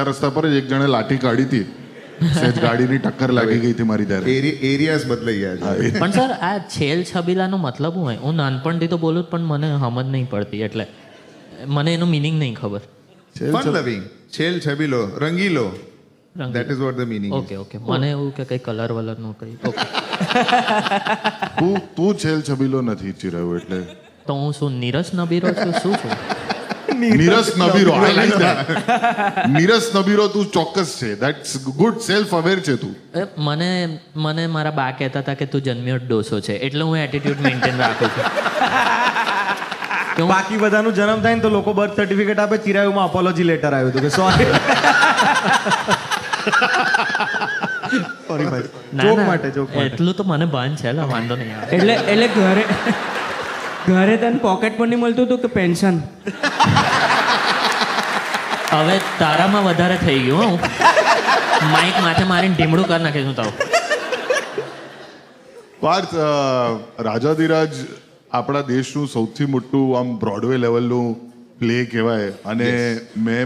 રસ્તા પર જ એક જણે લાઠી કાઢી હતી, સહેજ ગાડીની ટક્કર લાગી ગઈ હતી મારી ત્યારે. એરિયાઝ બદલાઈ ગયા છે. પણ સર આ છેલ છબીલાનો મતલબ શું હોય? હું નાનપણથી તો બોલું જ પણ મને સમજ નહીં પડતી, એટલે મને એનું મિનિંગ નહીં ખબર. ફન લવિંગ, છેલ છબીલો, રંગીલો, that is what the meaning. Okay okay, મને એવું કે કઈ કલર વલરનું કઈ. ઓકે, તું છેલ છબીલો નથી ઈચ્છી રહ્યો એટલે તો હું શું નીરસ નબીરો છું? શું છું? નીરસ નબીરો. I like that. નીરસ નબીરો તું ચોક્કસ છે. That's good. self aware છે તું. મને મારા બા કહેતા હતા કે તું જન્મ્યો જ ડોસો છે, એટલે હું એટીટ્યુડ મેન્ટેન રાખું છું. બાકી બધાનું જન્મ થાય ને તો લોકો બર્થ સર્ટિફિકેટ આપે, ચિરાયુમાં અપોલોજી લેટર આવ્યું હતું કે સોરી. સોરી ભાઈ, જોક માટે. એટલું તો મને ભાન છે, વાંધો નહીં આવે. એટલે ઘરે તને પોકેટ પર નહીં મળતું હતું કે પેન્શન? હવે તારામાં વધારે થઈ ગયું. હું માઇક માથે મારીને ઢીમડું કરી નાખીશું તાવ. પાર્થ, રાજાધિરાજ આપણા દેશનું સૌથી મોટું આમ બ્રોડવે લેવલનું પ્લે કહેવાય. અને મને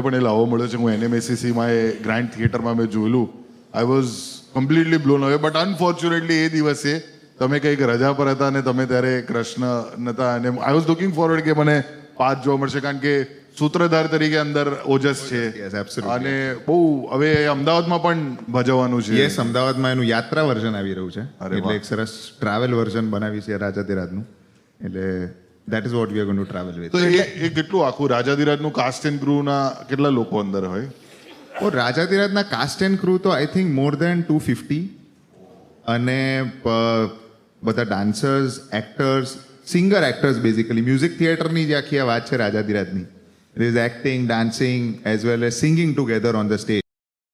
પણ એ લાવો મળ્યો છે. હું NMACCમાં એ ગ્રાન્ડ થિયેટરમાં મેં જોયેલું. આઈ વોઝ કમ્પ્લીટલી બ્લોન અવે. બટ અનફોર્ચ્યુનેટલી એ દિવસે તમે કંઈક રજા પર હતા અને તમે ત્યારે કૃષ્ણ નતા. અને આઈ વોઝ લુકિંગ ફોરવર્ડ કે મને પાર્થ જોવા મળશે, કારણ કે સૂત્રધાર તરીકે અંદર ઓજસ છે. અને બહુ હવે અમદાવાદમાં પણ ભજવવાનું છે. યસ, અમદાવાદમાં એનું યાત્રા વર્ઝન આવી રહ્યું છે. એટલે એક સરસ ટ્રાવેલ વર્ઝન બનાવી છે રાજાધિરાજનું. એટલે that is what we are going to travel with. તો એ કેટલું આખું રાજાધિરાજનું કાસ્ટ એન્ડ ક્રૂના કેટલા લોકો અંદર હોય? રાજાધિરાજના કાસ્ટ એન્ડ ક્રૂ તો આઈ થિંક મોર દેન 250. અને બધા dancers, actors, singer actors, basically music થિયેટરની જે આખી આ વાત છે રાજાધિરાજની. There is acting, dancing, as well as singing together on the stage.